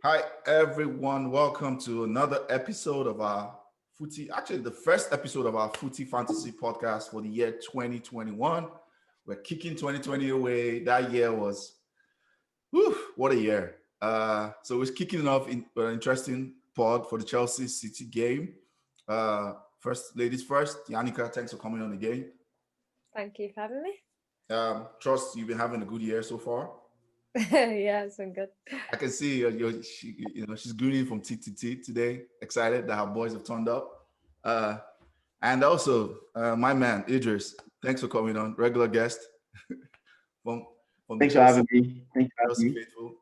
Hi, everyone. Welcome to another episode of our footie. Actually, the first episode of our footie fantasy podcast for the year 2021. We're kicking 2020 away. That year was, whew, what a year. So we're kicking it off in an interesting pod for the Chelsea City game. First, ladies first. Yannicka, thanks for coming on again. Thank you for having me. Trust you've been having a good year so far. Yeah, it's been good. I can see she's grinning from teeth to teeth today, excited that her boys have turned up. Uh, and also, my man Idris, thanks for coming on, regular guest from from the Thanks for Chelsea having me. Thanks for Chelsea having me. faithful.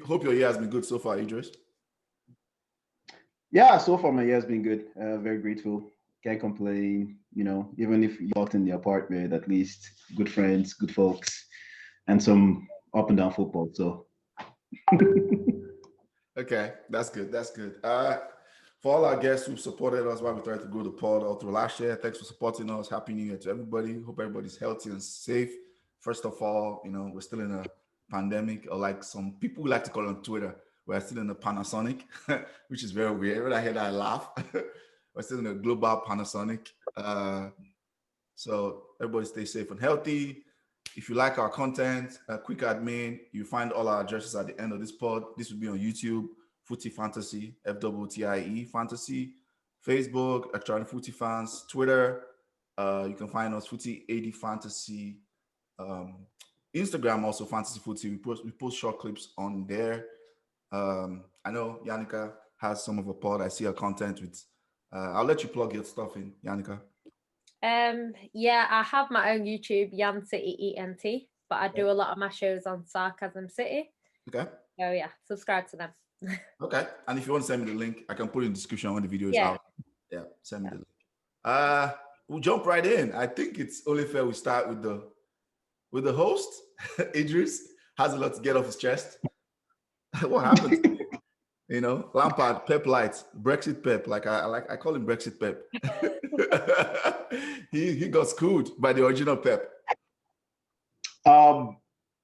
Hope your year has been good so far, Idris. Yeah, so far my year has been good. Very grateful. Can't complain. Even if you're locked in the apartment, at least good friends, good folks, and some up and down football. So Okay, that's good. That's good. For all our guests who supported us while we tried to grow the pod all through last year, thanks for supporting us. Happy New Year to everybody. Hope everybody's healthy and safe. First of all, we're still in a pandemic, or like some people like to call it on Twitter, we're still in a Panasonic, which is very weird. When I hear that, I laugh. We're still in a global Panasonic. So everybody stay safe and healthy. If you like our content, a quick admin, you find all our addresses at the end of this pod. This will be on YouTube, Footie Fantasy, FWTIE Fantasy, Facebook, Electronic Footie Fans, Twitter. You can find us Footie AD Fantasy, um, Instagram also Fantasy Footie. We post short clips on there. I know Yannicka has some of a pod. I see her content with. I'll let you plug your stuff in, Yannicka. Yeah, I have my own YouTube, Yan City ENT, but I do a lot of my shows on Sarcasm City. Okay. So yeah, subscribe to them. Okay. And if you want to send me the link, I can put it in the description when the video is Yeah. out. Yeah, send me the link. Uh, we'll jump right in. I think it's only fair we start with the host. Idris has a lot to get off his chest. What happened? Lampard, Pep Light, Brexit Pep. I call him Brexit Pep. he got schooled by the original Pep. um,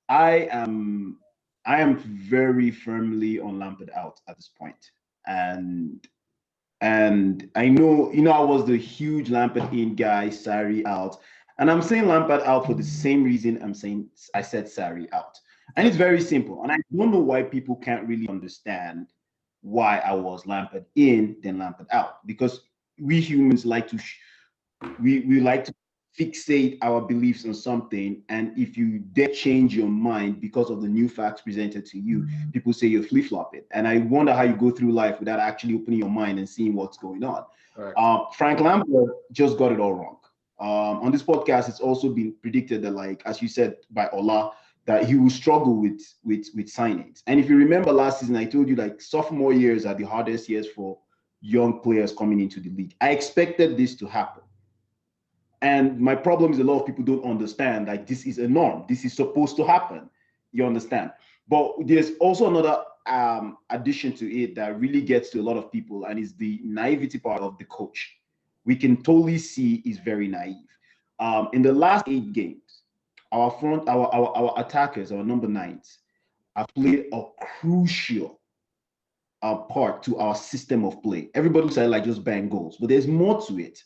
I am very firmly on Lampard out at this point, and I know I was the huge Lampard in guy, Sarri out, and I'm saying Lampard out for the same reason I said Sarri out, and it's very simple, and I don't know why people can't really understand why I was Lampard in then Lampard out, because we humans like to we like to fixate our beliefs on something, and if you dare change your mind because of the new facts presented to you, people say you're flip-flopping, and I wonder how you go through life without actually opening your mind and seeing what's going on. Right. Frank Lampard just got it all wrong. On this podcast, it's also been predicted that, like as you said by Ola, that he will struggle with signings. And if you remember last season, I told you like sophomore years are the hardest years for young players coming into the league. I expected this to happen. And my problem is a lot of people don't understand, like, this is a norm. This is supposed to happen. You understand? But there's also another addition to it that really gets to a lot of people, and is the naivety part of the coach. We can totally see is very naive. In the last 8 games, our attackers, our number nines, have played a crucial part to our system of play. Everybody said like just bang goals, but there's more to it.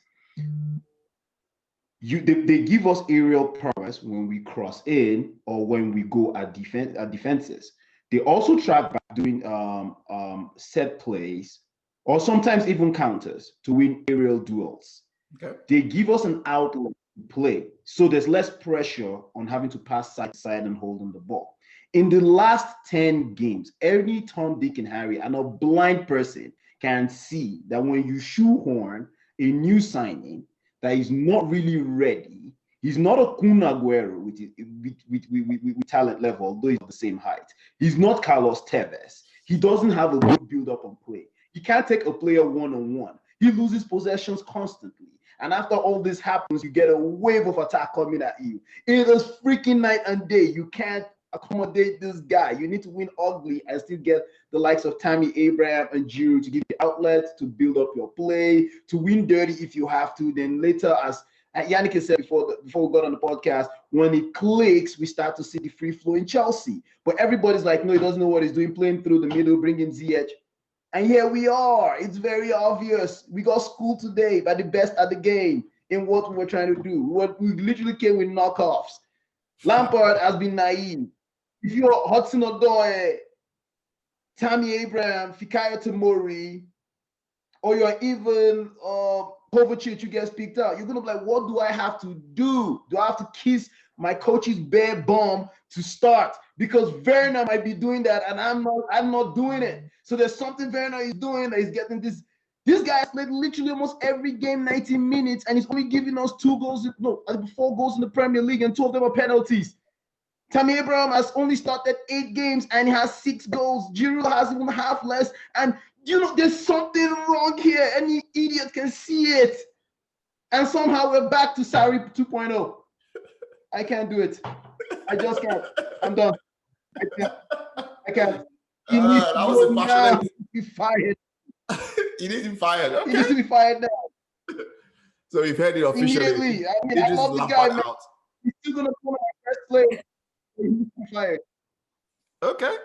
They give us aerial prowess when we cross in or when we go at defenses. They also track by doing set plays or sometimes even counters to win aerial duels. Okay. They give us an outlet to play, so there's less pressure on having to pass side to side and hold on the ball. In the last 10 games, every Tom, Dick, and Harry, and a blind person can see that when you shoehorn a new signing that is not really ready. He's not a Kun Aguero with talent level, although he's the same height. He's not Carlos Tevez. He doesn't have a good build-up on play. He can't take a player one-on-one. He loses possessions constantly. And after all this happens, you get a wave of attack coming at you. It is freaking night and day. You can't accommodate this guy. You need to win ugly and still get the likes of Tammy Abraham and Giroud to give you outlets to build up your play, to win dirty if you have to. Then later, as Yannicka said before we got on the podcast, when it clicks, we start to see the free flow in Chelsea. But everybody's like, no, he doesn't know what he's doing, playing through the middle, bringing ZH. And here we are. It's very obvious. We got schooled today by the best at the game in what we were trying to do. We literally came with knockoffs. Lampard has been naive. If you're Hudson Odoi, Tammy Abraham, Fikayo Tomori, or you're even Kovacic, you get picked out, you're gonna be like, what do I have to do? Do I have to kiss my coach's bare bum to start? Because Werner might be doing that, and I'm not doing it. So there's something Werner is doing that is getting this. This guy has played literally almost every game 90 minutes, and he's only giving us 4 goals in the Premier League, and 2 of them are penalties. Tammy Abraham has only started 8 games, and he has 6 goals. Giroud has even half less, and there's something wrong here. Any idiot can see it. And somehow we're back to Sarri 2.0. I can't do it. I just can't. I'm done. I can't. He needs that was a passionate. to be fired. He needs to be fired. Okay. He needs to be fired now. So we've heard it officially. Immediately. I love this guy, man. He's still going to come on first place. He needs to be fired. Okay.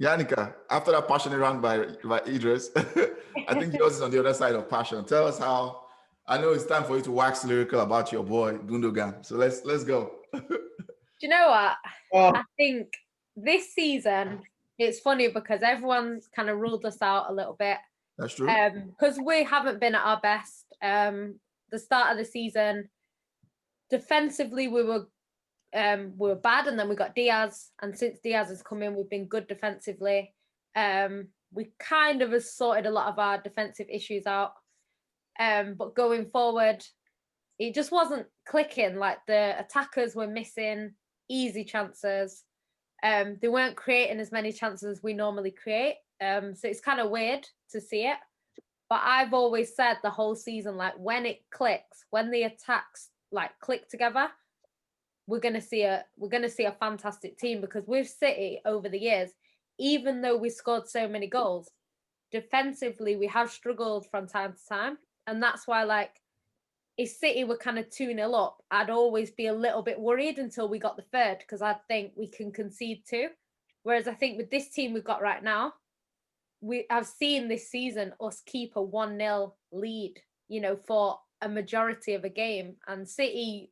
Yannicka, after that passionate rant by Idris, I think yours is on the other side of passion. Tell us how. I know it's time for you to wax lyrical about your boy Gundogan. So let's go. Do you know what? I think this season it's funny because everyone's kind of ruled us out a little bit. That's true. Because we haven't been at our best. The start of the season, defensively we were bad, and then we got Diaz, and since Diaz has come in, we've been good defensively. We kind of have sorted a lot of our defensive issues out, but going forward, it just wasn't clicking. Like the attackers were missing easy chances. They weren't creating as many chances as we normally create. So it's kind of weird to see it. But I've always said the whole season, like when it clicks, when the attacks like click together, we're gonna see a fantastic team. Because with City over the years, even though we scored so many goals, defensively we have struggled from time to time, and that's why like if City were kind of 2-0 up, I'd always be a little bit worried until we got the third, because I think we can concede 2. Whereas I think with this team we've got right now, I've seen this season us keep a 1-0 lead, for a majority of a game. And City,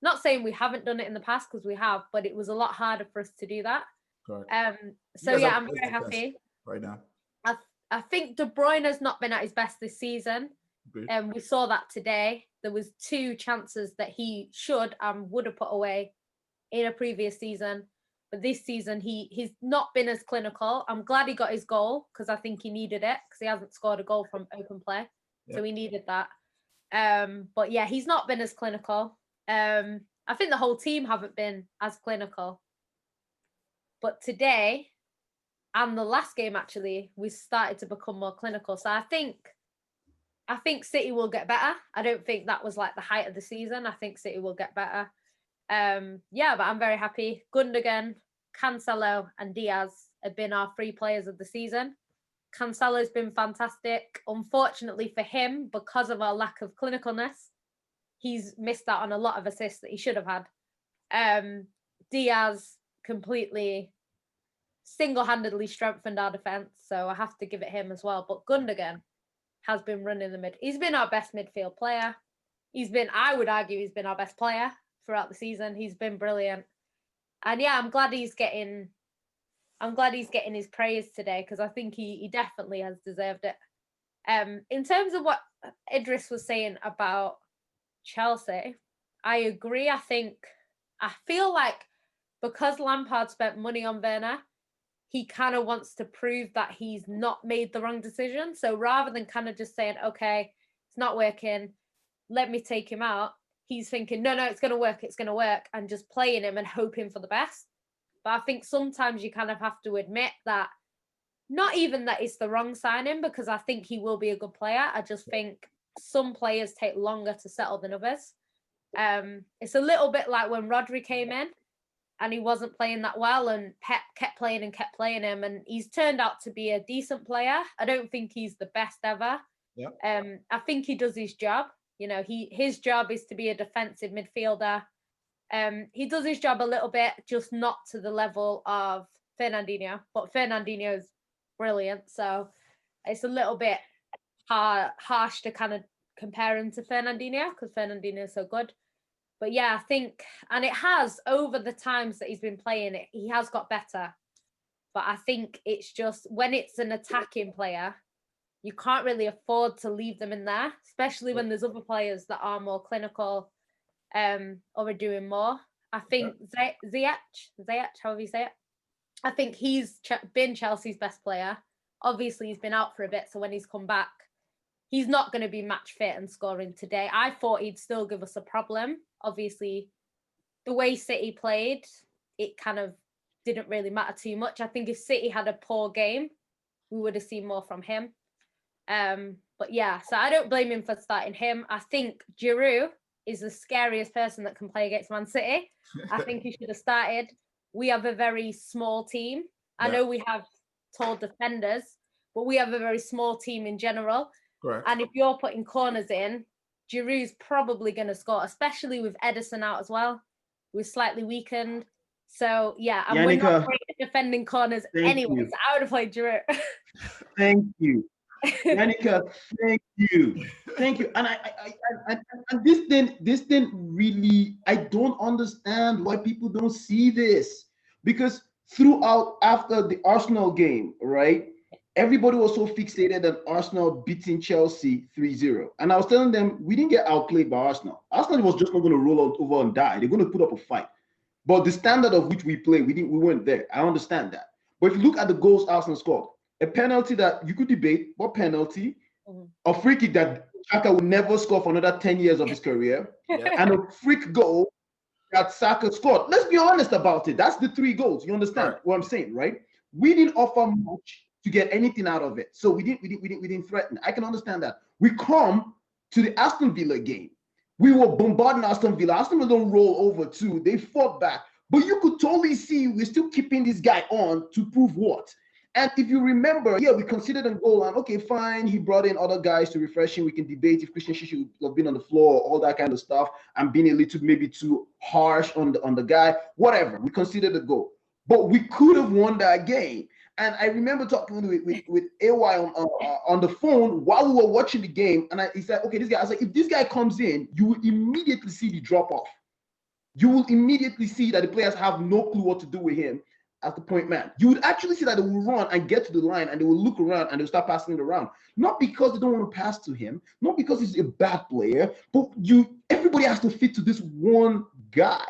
not saying we haven't done it in the past, because we have, but it was a lot harder for us to do that. Correct. So yeah, I'm very happy right now. I think De Bruyne has not been at his best this season. We saw that today. There was 2 chances that he should and would have put away in a previous season. But this season, he's not been as clinical. I'm glad he got his goal, because I think he needed it, because he hasn't scored a goal from open play. Yep. So he needed that. But yeah, he's not been as clinical. I think the whole team haven't been as clinical. But today, and the last game actually, we started to become more clinical. So I think City will get better. I don't think that was like the height of the season. I think City will get better. But I'm very happy. Gundogan, Cancelo and Diaz have been our 3 players of the season. Cancelo's been fantastic. Unfortunately for him, because of our lack of clinicalness, he's missed out on a lot of assists that he should have had. Diaz completely single-handedly strengthened our defence, so I have to give it him as well. But Gundogan has been running the mid. He's been our best midfield player. I would argue he's been our best player throughout the season. He's been brilliant. And yeah, I'm glad he's getting his praise today, because I think he definitely has deserved it. In terms of what Idris was saying about Chelsea, I agree. I feel like because Lampard spent money on Werner, he kind of wants to prove that he's not made the wrong decision. So rather than kind of just saying, okay, it's not working, let me take him out, he's thinking, no, it's going to work, and just playing him and hoping for the best. But I think sometimes you kind of have to admit that, not even that it's the wrong signing, because I think he will be a good player. I just think some players take longer to settle than others. It's a little bit like when Rodri came in and he wasn't playing that well, and Pep kept playing him, and he's turned out to be a decent player. I don't think he's the best ever. Yeah. I think he does his job. You know, his job is to be a defensive midfielder. He does his job a little bit, just not to the level of Fernandinho. But Fernandinho is brilliant, so it's a little bit harsh to kind of compare him to Fernandinho because Fernandinho is so good. But yeah, I think, and it has, over the times that he's been playing it, he has got better. But I think it's just, when it's an attacking player, you can't really afford to leave them in there, especially when there's other players that are more clinical or are doing more. I think Ziyech, however you say it, I think he's been Chelsea's best player. Obviously, he's been out for a bit, so when he's come back, he's not going to be match fit and scoring today. I thought he'd still give us a problem. Obviously, the way City played, it kind of didn't really matter too much. I think if City had a poor game, we would have seen more from him. But yeah, so I don't blame him for starting him. I think Giroud is the scariest person that can play against Man City. I think he should have started. We have a very small team. I know we have tall defenders, but we have a very small team in general. Correct. And if you're putting corners in, Giroud's probably going to score, especially with Edison out as well. We're slightly weakened. So, yeah, and we're not great at defending corners anyway, so I would have played Giroud. Thank you. Yannicka, thank you. Thank you. And and this thing really, I don't understand why people don't see this. Because throughout, after the Arsenal game, right, everybody was so fixated on Arsenal beating Chelsea 3-0. And I was telling them, we didn't get outplayed by Arsenal. Arsenal was just not going to roll over and die. They're going to put up a fight. But the standard of which we play, we weren't there. I understand that. But if you look at the goals Arsenal scored, a penalty that you could debate, what penalty? A free kick that Xhaka would never score for another 10 years of his career, and a freak goal that Saka scored. Let's be honest about it. That's the 3 goals. You understand what I'm saying, right? We didn't offer much to get anything out of it, so we didn't threaten. I can understand that. We come to the Aston Villa game. We were bombarding Aston Villa. Aston Villa don't roll over too. They fought back, but you could totally see we're still keeping this guy on to prove what. And if you remember, we considered a goal, and okay, fine, he brought in other guys to refresh him. We can debate if Christian should have been on the floor, all that kind of stuff, and being a little maybe too harsh on the guy, whatever. We considered a goal, but we could have won that game. And I remember talking with AY on the phone while we were watching the game, and he said, okay, I was like, if this guy comes in, you will immediately see the drop off. You will immediately see that the players have no clue what to do with him as the point man. You would actually see that they will run and get to the line, and they will look around and they'll start passing it around. Not because they don't want to pass to him, not because he's a bad player, but everybody has to fit to this one guy.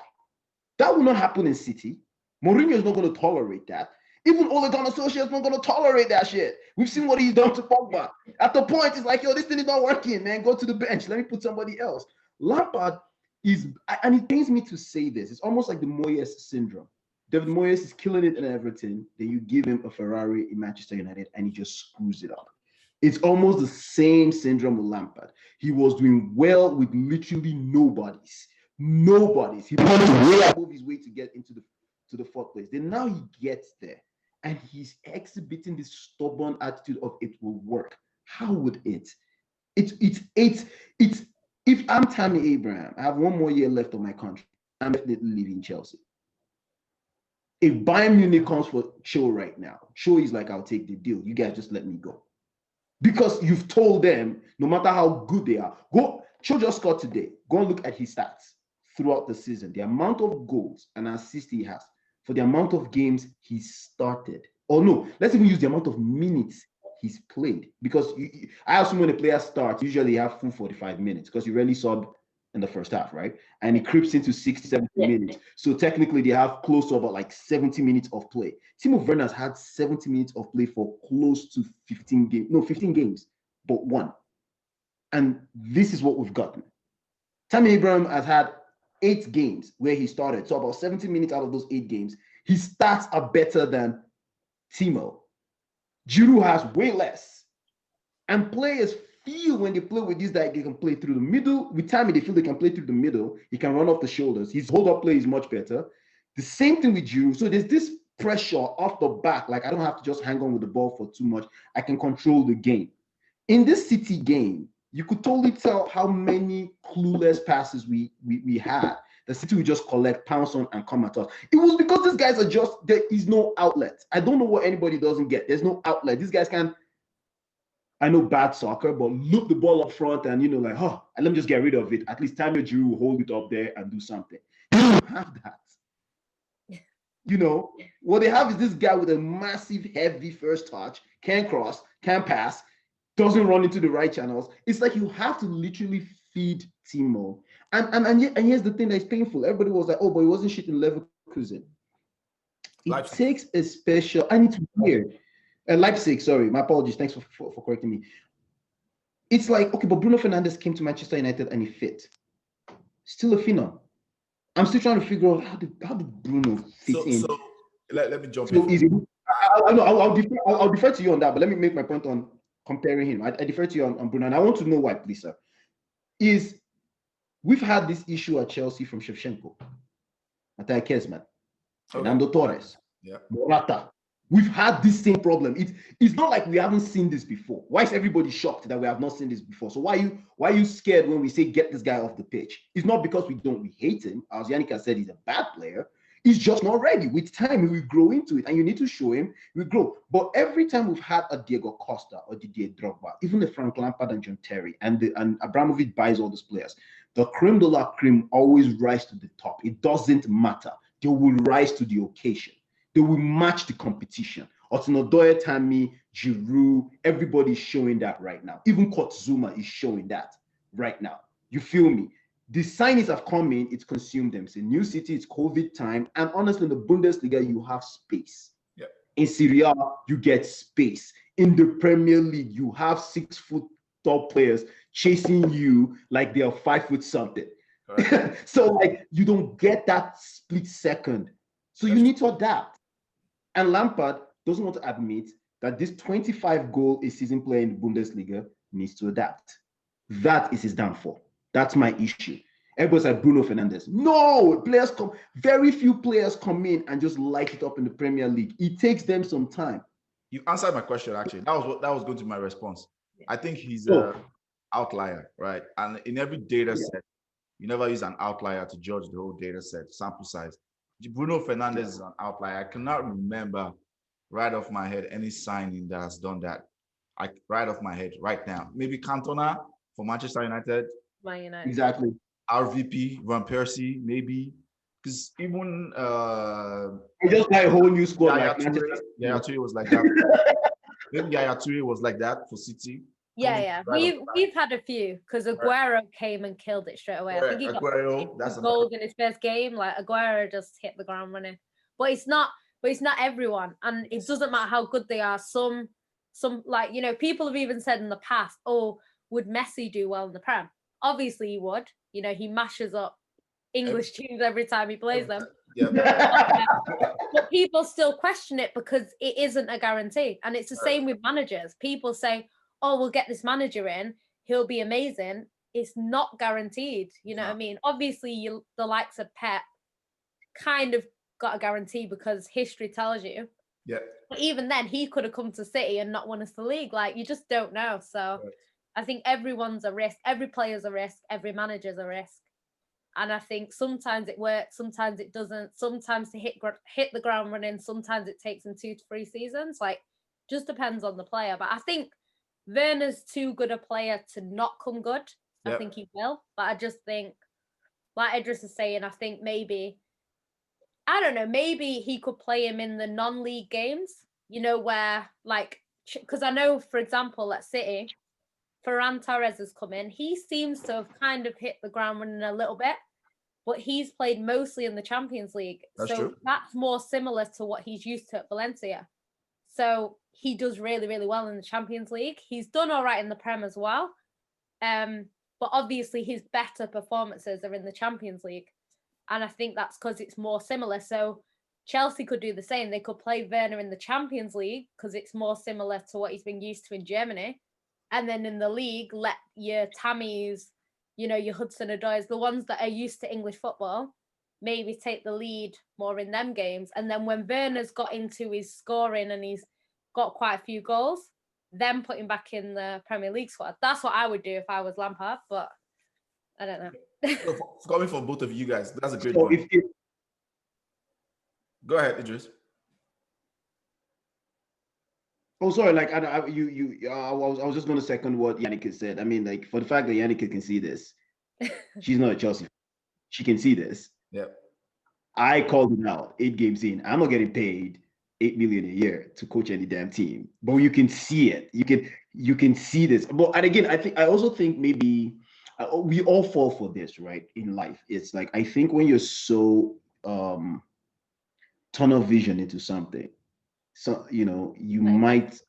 That will not happen in City. Mourinho is not going to tolerate that. Even Ole Gunnar Solskjaer is not going to tolerate that shit. We've seen what he's done to Pogba. At the point, it's like, yo, this thing is not working, man. Go to the bench. Let me put somebody else. Lampard is, and it pains me to say this, it's almost like the Moyes syndrome. David Moyes is killing it in Everton. Then you give him a Ferrari in Manchester United, and he just screws it up. It's almost the same syndrome with Lampard. He was doing well with literally nobodies. He punched way above his weight to get into the 4th place. Then now he gets there, and he's exhibiting this stubborn attitude of it will work. How would it? It's if I'm Tammy Abraham, I have 1 more year left of my contract, I'm definitely leaving Chelsea. If Bayern Munich comes for Cho right now, Cho is like, I'll take the deal. You guys just let me go. Because you've told them, no matter how good they are, Cho just scored today. Go and look at his stats throughout the season. The amount of goals and assists he has for the amount of games he started. Or no, let's even use the amount of minutes he's played. Because I assume when a player starts, usually you have full 45 minutes because you rarely sub in the first half, right? And it creeps into 60, 70 minutes. So technically they have close to about like 70 minutes of play. Timo Werner's had 70 minutes of play for close to 15 games, but 1. And this is what we've gotten. Tammy Abraham has had 8 games where he started. So about 70 minutes out of those 8 games, his stats are better than Timo. Giroud has way less. And players feel when they play with this guy, they can play through the middle. With Tammy, they feel they can play through the middle. He can run off the shoulders. His hold-up play is much better. The same thing with Giroud. So there's this pressure off the back. Like, I don't have to just hang on with the ball for too much. I can control the game. In this City game, you could totally tell how many clueless passes we had. The City would just collect, pounce on, and come at us. It was because these guys are just, there is no outlet. I don't know what anybody doesn't get. There's no outlet. These guys can, I know bad soccer, but loop the ball up front and, and let me just get rid of it. At least Tammy Giroud will hold it up there and do something. You don't have that. What they have is this guy with a massive, heavy first touch, can cross, can pass, doesn't run into the right channels. It's like you have to literally feed Timo. And here's the thing that's painful. Everybody was like, oh, but he wasn't shit in Leverkusen. It takes a special, and it's weird. Leipzig, sorry, my apologies. Thanks for correcting me. It's like, okay, but Bruno Fernandes came to Manchester United and he fit. Still a phenom. I'm still trying to figure out how did Bruno fit in. So let me jump in. Easy. I'll defer to you on that, but let me make my point on comparing him. I defer to you on Bruno, and I want to know why, please, sir. We've had this issue at Chelsea from Shevchenko, Matej Kezman, Fernando Torres, Morata. We've had this same problem. It's not like we haven't seen this before. Why is everybody shocked that we have not seen this before? So why are you scared when we say get this guy off the pitch? It's not because we hate him. As Yannicka said, he's a bad player. He's just not ready. With time, he will grow into it, and you need to show him we grow. But every time we've had a Diego Costa or Didier Drogba, even the Frank Lampard and John Terry, and Abramovich buys all those players, the creme de la creme always rise to the top. It doesn't matter. They will rise to the occasion. They will match the competition. Otinodoye, Tammy, Giroud, everybody's showing that right now. Even Kotzuma is showing that right now. You feel me? The signings have come in, it's consumed them. It's a new city, it's COVID time. And honestly, in the Bundesliga, you have space. Yep. In Serie A, you get space. In the Premier League, you have 6 foot tall players chasing you like they are 5 foot something. Right. So like you don't get that split second. So you need to adapt. And Lampard doesn't want to admit that this 25 goal a season player in the Bundesliga needs to adapt. That is his downfall. That's my issue. Everybody's like Bruno Fernandes. No, very few players come in and just light it up in the Premier League. It takes them some time. You answered my question, actually. That was going to be my response. I think he's an outlier, right? And in every data set, you never use an outlier to judge the whole data set, sample size. Bruno Fernandes is an outlier. I cannot remember right off my head any signing that has done that. Right off my head, right now. Maybe Cantona for Manchester United. Man United. Exactly. RVP, Van Persie, maybe. Because even just like a whole new squad. Yaya Toure was like that. Maybe Yaya Toure was like that for City. Yeah. We've had a few because Aguero came and killed it straight away. I think he got goals in his first game. Like Aguero just hit the ground running. But it's not everyone, and it doesn't matter how good they are. Some like people have even said in the past, oh, would Messi do well in the Prem? Obviously he would. He mashes up English teams every time he plays them. Yeah. But people still question it because it isn't a guarantee. And it's the same with managers. People say, oh, we'll get this manager in, he'll be amazing. It's not guaranteed. You know what I mean? Obviously, the likes of Pep kind of got a guarantee because history tells you. Yeah. But even then, he could have come to City and not won us the league. Like, you just don't know. So I think everyone's a risk. Every player's a risk. Every manager's a risk. And I think sometimes it works, sometimes it doesn't. Sometimes to hit the ground running, sometimes it takes them 2 to 3 seasons. Like, just depends on the player. But I think Werner's too good a player to not come good. I think he will. But I just think, like Idris is saying, I think maybe, I don't know, maybe he could play him in the non-league games, where, like, because I know, for example, at City, Ferran Torres has come in. He seems to have kind of hit the ground running a little bit, but he's played mostly in the Champions League. That's true. That's more similar to what he's used to at Valencia. So he does really, really well in the Champions League. He's done all right in the Prem as well. But obviously his better performances are in the Champions League. And I think that's because it's more similar. So Chelsea could do the same. They could play Werner in the Champions League because it's more similar to what he's been used to in Germany. And then in the league, let your Tammys, your Hudson-Odois, the ones that are used to English football, maybe take the lead more in them games. And then when Werner's got into his scoring and he's got quite a few goals, them putting back in the Premier League squad. That's what I would do if I was Lampard, but I don't know. So coming from both of you guys, that's a great So point. Go ahead, Idris. Oh, sorry. Like I was just going to second what Yannicka said. I mean, like for the fact that Yannicka can see this, she's not a Chelsea. She can see this. Yep. I called it out 8 games in. I'm not getting paid 8 million a year to coach any damn team, but you can see it. You can see this. But and again, I also think maybe we all fall for this, right? In life, it's like I think when you're so tunnel vision into something, so you might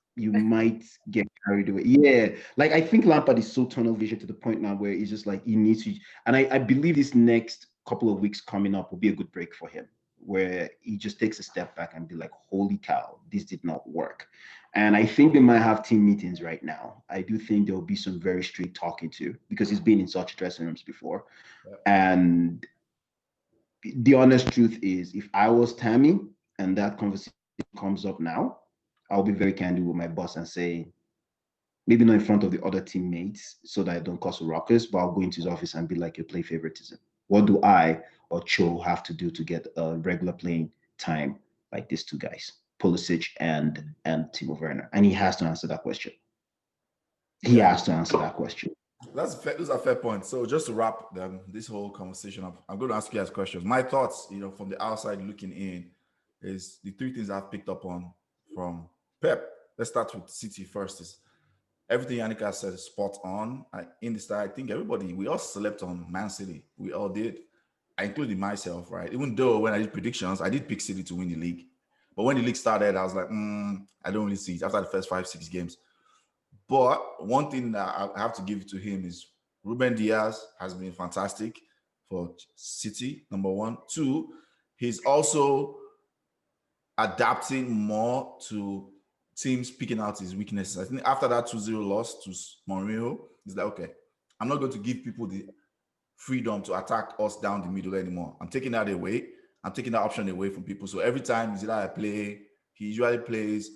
get carried away. Yeah, like I think Lampard is so tunnel vision to the point now where he's just like he needs to, and I believe this next couple of weeks coming up will be a good break for him, where he just takes a step back and be like, holy cow, this did not work. And I think they might have team meetings right now. I do think there will be some very straight talking to, because he's been in such dressing rooms before. Yeah. And the honest truth is, if I was Tammy and that conversation comes up now, I'll be very candid with my boss and say, maybe not in front of the other teammates so that I don't cause a ruckus, but I'll go into his office and be like, you play favoritism. What do I or Cho have to do to get a regular playing time like these two guys, Pulisic and Timo Werner? And he has to answer that question. He has to answer that question. Those are fair points. So just to wrap this whole conversation up, I'm going to ask you guys questions. My thoughts, from the outside looking in, is the 3 things I've picked up on from Pep. Let's start with City first. Is everything Yannicka said is spot on. In the start, I think we all slept on Man City. We all did. I included myself, right? Even though when I did predictions, I did pick City to win the league. But when the league started, I was like, I don't really see it after the first 5-6 games. But one thing that I have to give to him is Ruben Diaz has been fantastic for City, number 1. 2, he's also adapting more to teams picking out his weaknesses. I think after that 2-0 loss to Mourinho, he's like, okay, I'm not going to give people the freedom to attack us down the middle anymore. I'm taking that away. I'm taking that option away from people. So every time I play, he usually plays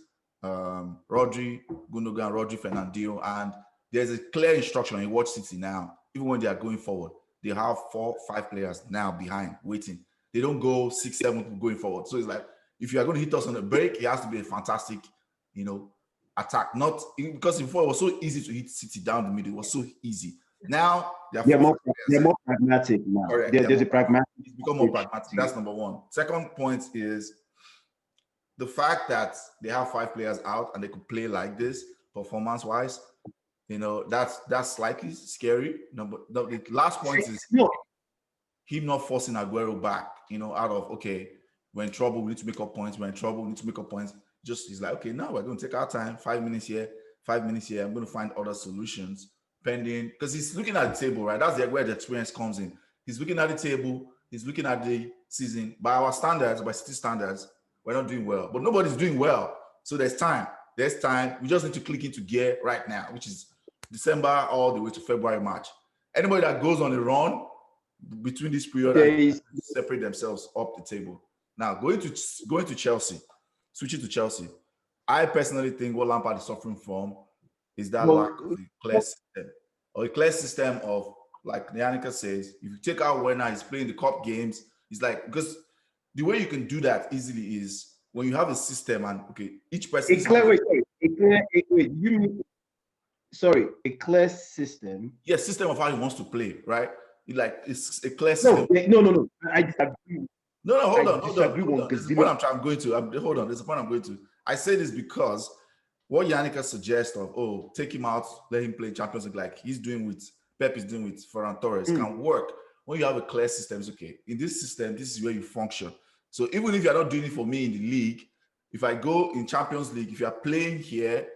Rodri, Gundogan, Rodri, Fernandinho, and there's a clear instruction in Watch City now. Even when they are going forward, they have 4-5 players now behind waiting. They don't go 6-7 people going forward. So it's like, if you are going to hit us on a break, it has to be a fantastic, attack. Not because before it was so easy to hit City down the middle. It was so easy. Now they're more pragmatic now. Correct. There's a pragmatic. It's become more pragmatic. That's number 1. Second point is the fact that they have 5 players out and they could play like this performance-wise. That's slightly scary. The last point is him not forcing Aguero back. Out of we're in trouble, we need to make up points. We're in trouble, we need to make up points. Just he's like, okay, now we're going to take our time. 5 minutes here, 5 minutes here. I'm going to find other solutions pending, because he's looking at the table, right? That's where the experience comes in. He's looking at the table. He's looking at the season. By our standards, by City standards, we're not doing well. But nobody's doing well. So there's time. There's time. We just need to click into gear right now, which is December all the way to February, March. Anybody that goes on a run between this period separate themselves up the table. Now, going to Chelsea, switching to Chelsea, I personally think what Lampard is suffering from is that lack of a clear system. Or a clear system of, like Yannicka says, if you take out Werner, he's playing the cup games, it's like, because the way you can do that easily is when you have a system and, each person... A clear system? Yeah, system of how he wants to play, right? It's a clear system. No. I disagree. No, hold on. There's a point I'm going to. I say this because what Yannicka suggests of, take him out, let him play Champions League like he's doing with Pep is doing with Ferran Torres can work when you have a clear system. It's okay. In this system, this is where you function. So even if you're not doing it for me in the league, if I go in Champions League, if you're playing here,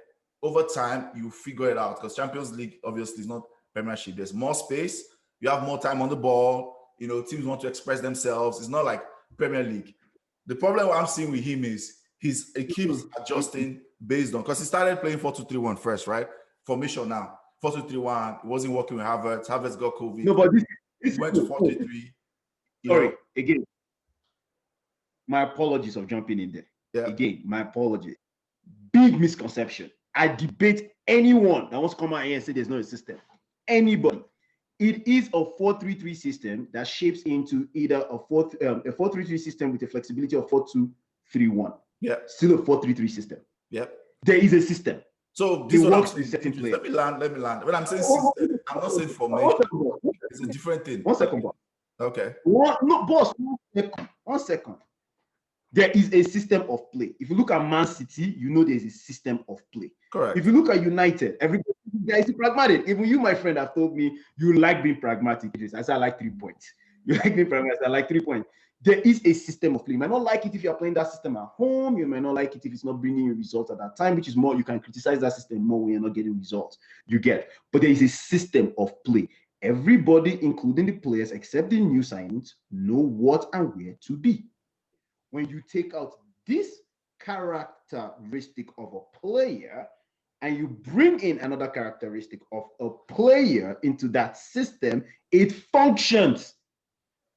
over time, you figure it out, because Champions League obviously is not Premiership. There's more space. You have more time on the ball. Teams want to express themselves. It's not like Premier League. The problem I'm seeing with him is he keeps adjusting based on, because he started playing 4-2-3-1 first, right? Formation now. 4-2-3-1. It wasn't working with Havertz. Havertz got COVID. No, but this went to 4-3-3. Sorry, again. My apologies of jumping in there. Yeah. Again, my apology. Big misconception. I debate anyone that wants to come out here and say there's not a system. Anybody. It is a 4-3-3 system that shapes into either a 4-3-3 system with a flexibility of 4-2-3-1. Yeah. Still a 4-3-3 system. Yep. There is a system. So this works with certain players. Let me land. When I'm saying system, I'm not saying formation. It's a different thing. 1 second, boss. Okay. Boss. 1 second. There is a system of play. If you look at Man City, you know there's a system of play. Correct. If you look at United, everybody is pragmatic. Even you, my friend, have told me you like being pragmatic. I said I like 3 points. You like being pragmatic. I like 3 points. There is a system of play. You might not like it if you're playing that system at home. You might not like it if it's not bringing you results at that time, which is more, you can criticize that system more when you're not getting results. You get. But there is a system of play. Everybody, including the players, except the new signings, know what and where to be. When you take out this characteristic of a player and you bring in another characteristic of a player into that system, it functions.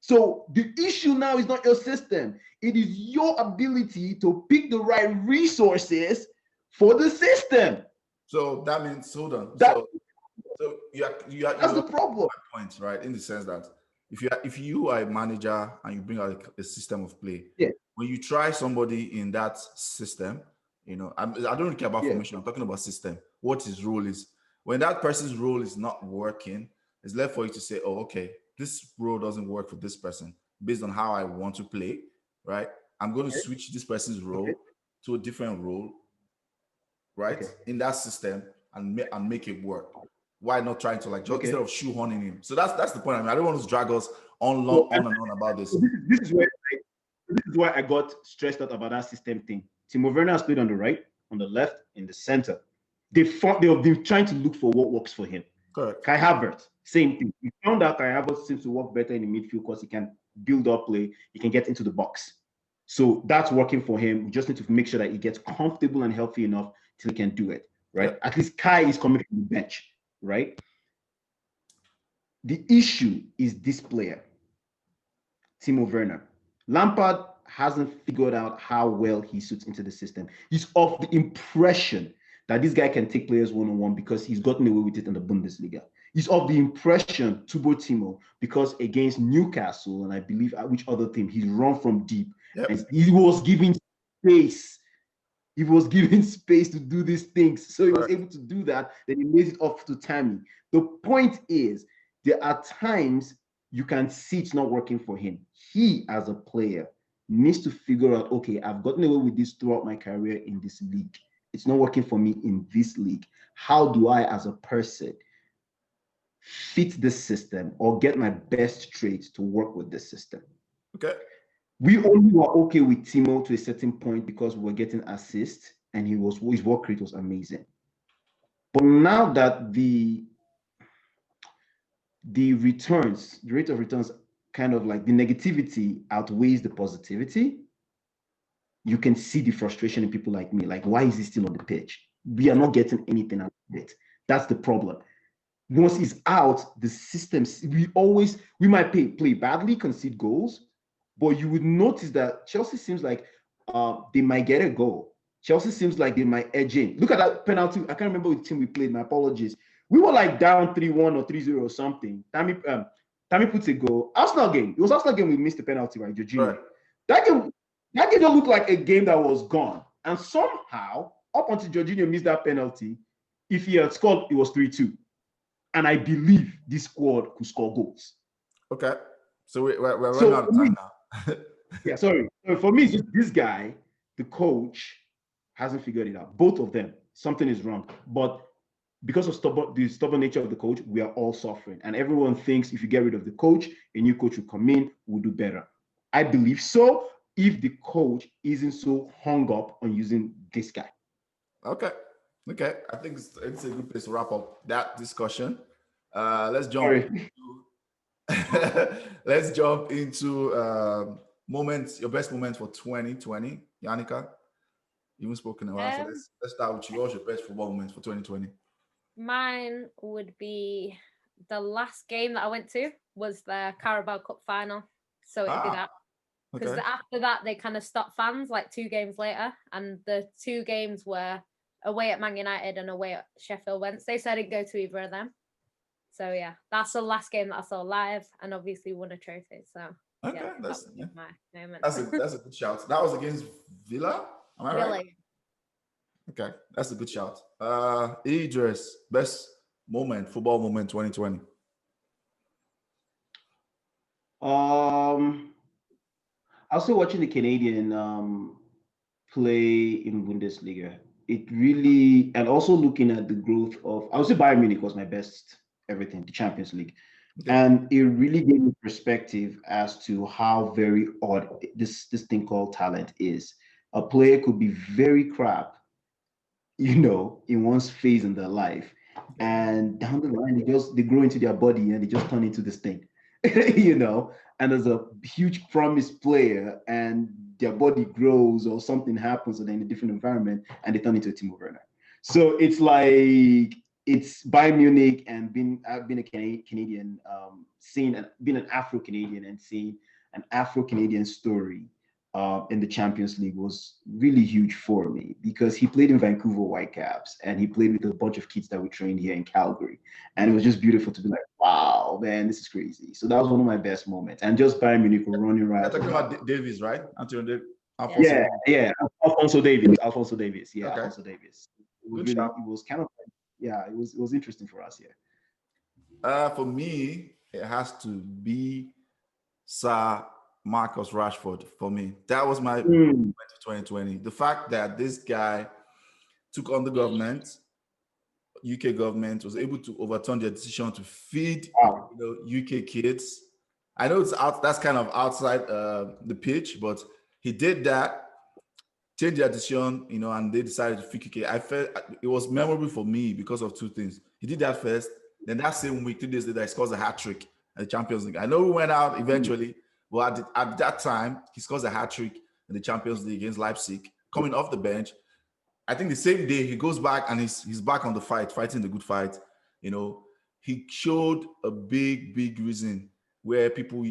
So the issue now is not your system. It is your ability to pick the right resources for the system. So that means, hold on. So that's the problem. Point, right? In the sense that if you are a manager and you bring out a system of play, yeah. When you try somebody in that system, I don't really care about formation. I'm talking about system. What his role is. When that person's role is not working, it's left for you to say, oh, okay, this role doesn't work for this person based on how I want to play, right? I'm going to switch this person's role to a different role, right? In that system and make it work. Why not trying to just instead of shoehorning him? So that's the point. I don't want to drag us on and on about this. This is why I got stressed out about that system thing. Timo Werner has played on the right, on the left, in the center. They've been trying to look for what works for him. Correct. Kai Havertz, same thing. We found out Kai Havertz seems to work better in the midfield because he can build up play. He can get into the box. So that's working for him. We just need to make sure that he gets comfortable and healthy enough till he can do it, right? Yeah. At least Kai is coming from the bench, right? The issue is this player, Timo Werner. Lampard hasn't figured out how well he suits into the system. He's of the impression that this guy can take players one-on-one because he's gotten away with it in the Bundesliga. He's of the impression, Timo, because against Newcastle, and I believe which other team, he's run from deep. Yep. And he was given space. He was given space to do these things. So he was able to do that. Then he made it off to Tammy. The point is, there are times you can see it's not working for him. He, as a player, needs to figure out, okay, I've gotten away with this throughout my career in this league. It's not working for me in this league. How do I, as a person, fit this system or get my best traits to work with this system? Okay. We only were okay with Timo to a certain point because we were getting assists and his work rate was amazing. But now that the rate of returns, kind of like the negativity outweighs the positivity, you can see the frustration in people like me. Like, why is he still on the pitch? We are not getting anything out of it. That's the problem. Once he's out, the systems, we might play badly, concede goals, but you would notice that Chelsea seems like they might get a goal. Chelsea seems like they might edge in. Look at that penalty. I can't remember which team we played. My apologies. We were like down 3-1 or 3-0 or something. Tammy puts a goal. Arsenal game. It was Arsenal game we missed the penalty, right, Jorginho? Right. That game just looked like a game that was gone. And somehow, up until Jorginho missed that penalty, if he had scored, it was 3-2. And I believe this squad could score goals. Okay. So we're running out of time now. Yeah, sorry. So for me, it's just this guy, the coach, hasn't figured it out. Both of them. Something is wrong. But because of the stubborn nature of the coach, we are all suffering. And everyone thinks if you get rid of the coach, a new coach will come in, will do better. I believe so, if the coach isn't so hung up on using this guy. Okay. I think it's a good place to wrap up that discussion. Let's jump into moments, your best moments for 2020. Yannicka, you haven't spoken a while, so let's start with you. What's your best football moments for 2020? Mine would be the last game that I went to was the Carabao Cup final. So it'd be that. Because after that, they kind of stopped fans like 2 games later. And the 2 games were away at Man United and away at Sheffield Wednesday. So I didn't go to either of them. So yeah, that's the last game that I saw live, and obviously won a trophy. So Okay, yeah, that's my moment. that's a good shout. That was against Villa. Am I right? Really. Okay, that's a good shout. Idris, best moment, football moment 2020. I was still watching the Canadian play in Bundesliga. It really, and also looking at the growth of, I would say Bayern Munich was my best everything, the Champions League. Okay. And it really gave me perspective as to how very odd this thing called talent is. A player could be very crap, in one's phase in their life, and down the line they grow into their body and they just turn into this thing, and there's a huge promised player and their body grows or something happens or they're in a different environment and they turn into a Timo Werner. So it's like, it's Bayern Munich, and I've been a Canadian, been an Afro-Canadian and seeing an Afro-Canadian story in the Champions League was really huge for me, because he played in Vancouver Whitecaps and he played with a bunch of kids that we trained here in Calgary. And it was just beautiful to be like, wow, man, this is crazy. So that was one of my best moments. And just Bayern Munich running right. You're talking about Davies, right? Antonio Yeah. Alphonso Davies. Yeah, okay. Alphonso Davies. It was kind of like, it was interesting for us, yeah. For me, it has to be Sir Marcus Rashford. For me, that was my 2020. The fact that this guy took on the government, UK government, was able to overturn their decision to feed UK kids. I know it's out. That's kind of outside the pitch, but he did that. Changed their decision, and they decided to feed UK. I felt it was memorable for me because of two things. He did that first, then that same week, 2 days later, he scores a hat trick at the Champions League. I know we went out eventually, but at that time, he scores a hat trick in the Champions League against Leipzig, coming off the bench. I think the same day he goes back and he's back on the fight, fighting the good fight. He showed a big reason where people,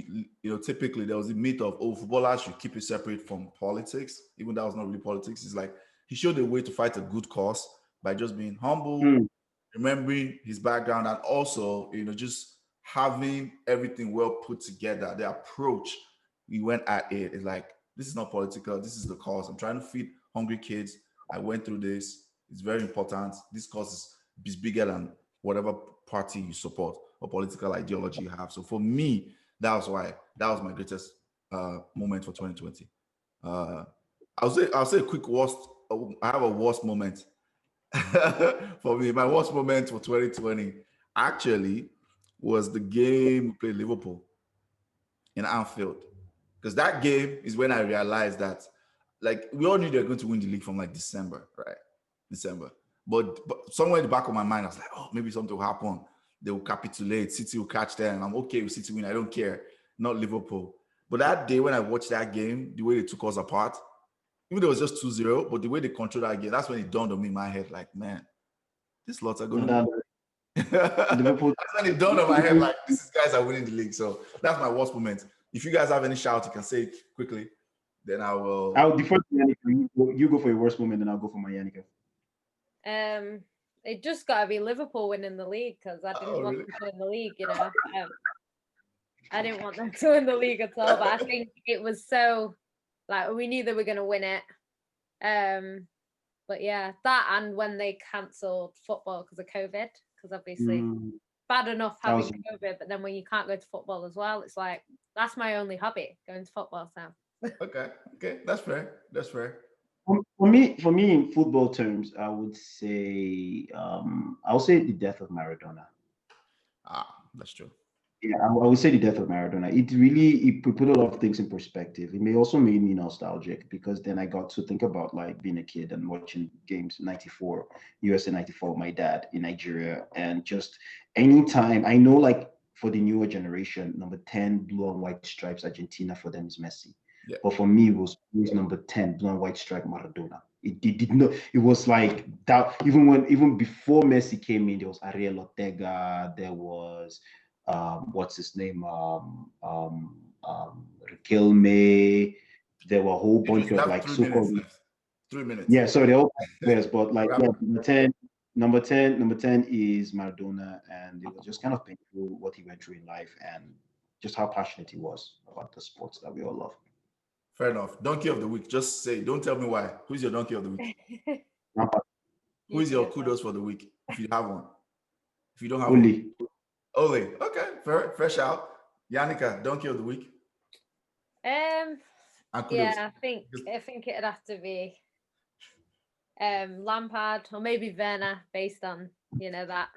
typically there was a myth of, footballers should keep it separate from politics, even though that was not really politics. It's like he showed a way to fight a good cause by just being humble, remembering his background, and also, just having everything well put together. The approach we went at it is like, this is not political. This is the cause. I'm trying to feed hungry kids. I went through this. It's very important. This cause is bigger than whatever party you support or political ideology you have. So for me, that was my greatest moment for 2020. I'll say a quick worst. I have a worst moment for me. My worst moment for 2020 actually was the game we played Liverpool in Anfield, because that game is when I realized that, like, we all knew they were going to win the league from like December, right? December. But somewhere in the back of my mind, I was like, oh, maybe something will happen. They will capitulate. City will catch them. I'm okay with City win. I don't care. Not Liverpool. But that day when I watched that game, the way they took us apart, even though it was just 2-0, but the way they controlled that game, that's when it dawned on me in my head, like, man, these lots are going to Liverpool. That's when it dawned on my head, like, these guys are winning the league. So that's my worst moment. If you guys have any shout, you can say it quickly. Then I'll defer to Yannicka. You go for your worst moment, and I'll go for my Yannicka. It just got to be Liverpool winning the league, because I didn't want them to win the league, I didn't want them to win the league at all, but I think it was so, like, we knew they were going to win it. But yeah, that, and when they cancelled football because of COVID, because obviously bad enough having COVID, but then when you can't go to football as well, it's like, that's my only hobby, going to football. So okay, that's fair. For me, in football terms, I would say the death of Maradona. That's true. Yeah, I would say the death of Maradona. It put a lot of things in perspective. It also made me nostalgic, because then I got to think about, like, being a kid and watching games 94, USA 94 with my dad in Nigeria. And just anytime, I know, like, for the newer generation, number 10, blue and white stripes, Argentina, for them is Messi. Yeah. But for me, it was always number 10, blue and white stripe, Maradona. It did not. It was like that. Even before Messi came in, there was Ariel Ortega. There was what's his name? Riquelme. There were a whole bunch of, like, so-called. 3 minutes. Yeah, sorry, they're all players, but like number 10 is Maradona, and it was just kind of painful what he went through in life and just how passionate he was about the sports that we all love. Fair enough. Donkey of the week. Just say, don't tell me why. Who's your donkey of the week? Who is your kudos for the week? If you have one. If you don't have Ole. Ole. Okay, fair shout. Yannicka, donkey of the week. Yeah, I think it'd have to be Lampard or maybe Werner, based on that.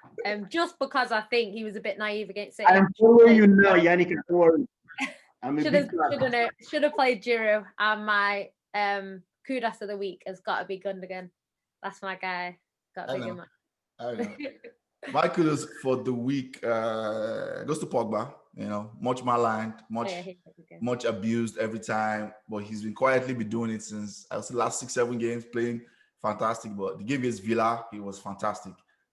Just because I think he was a bit naive against City. I'm following you now, Yannicka. Don't worry. Should have played Giroud, and my kudos of the week has got to be Gundogan. That's my guy. Got to be him. I know. My kudos for the week goes to Pogba. Much maligned, much abused every time, but he's been quietly doing it since I was the last 6-7 games, playing fantastic. But the game against Villa, he was fantastic.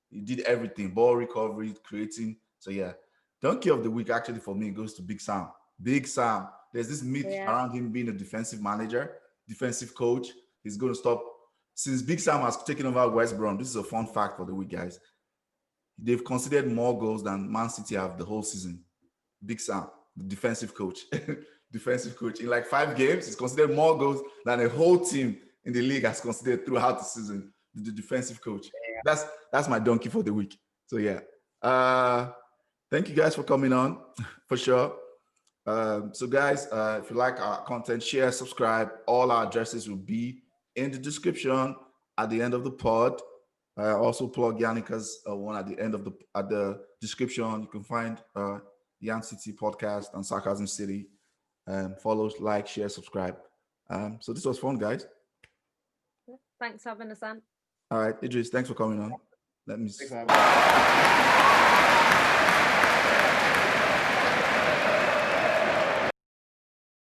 He did everything, ball recovery, creating. So yeah, donkey of the week actually for me goes to Big Sam. Big Sam. There's this myth around him being a defensive manager, defensive coach. He's going to stop. Since Big Sam has taken over West Brom, this is a fun fact for the week, guys. They've conceded more goals than Man City have the whole season. Big Sam, the defensive coach. Defensive coach. In like 5 games, he's considered more goals than a whole team in the league has considered throughout the season. The defensive coach. That's my donkey for the week. So yeah. Thank you guys for coming on, for sure. So guys, if you like our content, share, subscribe. All our addresses will be in the description at the end of the pod. Also plug Yannicka's one at the end of the description. You can find Yan City podcast and Sarcasm City. Follow, like, share, subscribe. So this was fun, guys. Thanks for having us on. All right, Idris, thanks for coming on. Let me.